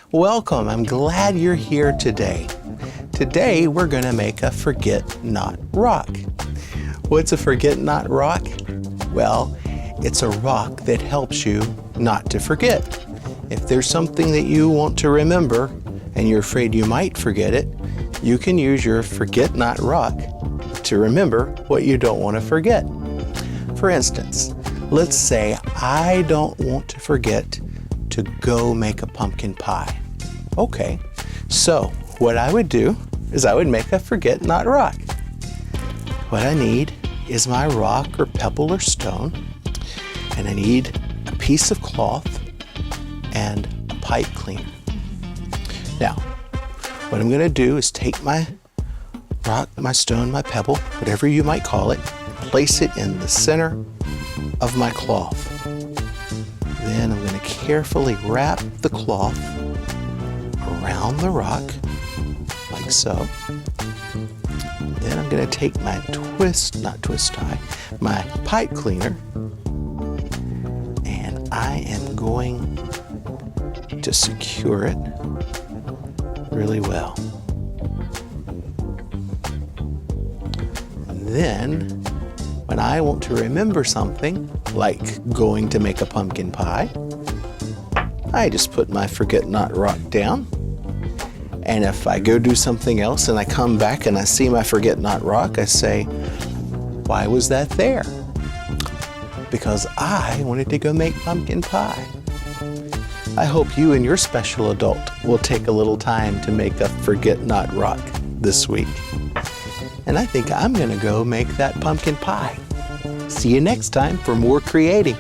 Welcome, I'm glad you're here today. Today we're going to make a forget-not rock. What's a forget-not rock? Well, it's a rock that helps you not to forget. If there's something that you want to remember and you're afraid you might forget it, you can use your forget-not rock to remember what you don't want to forget. For instance, let's say I don't want to forget to go make a pumpkin pie. Okay, so what I would do is I would make a forget-not rock. What I need is my rock or pebble or stone, and I need a piece of cloth and a pipe cleaner. Now, what I'm going to do is take my rock, my stone, my pebble, whatever you might call it, and place it in the center of my cloth. Then I'm going to carefully wrap the cloth around the rock, like so. Then I'm going to take my my pipe cleaner, and I am going to secure it really well. And then, when I want to remember something, like going to make a pumpkin pie, I just put my forget-not rock down. And if I go do something else and I come back and I see my forget-not rock, I say, why was that there? Because I wanted to go make pumpkin pie. I hope you and your special adult will take a little time to make a forget-not rock this week. And I think I'm going to go make that pumpkin pie. See you next time for more creating.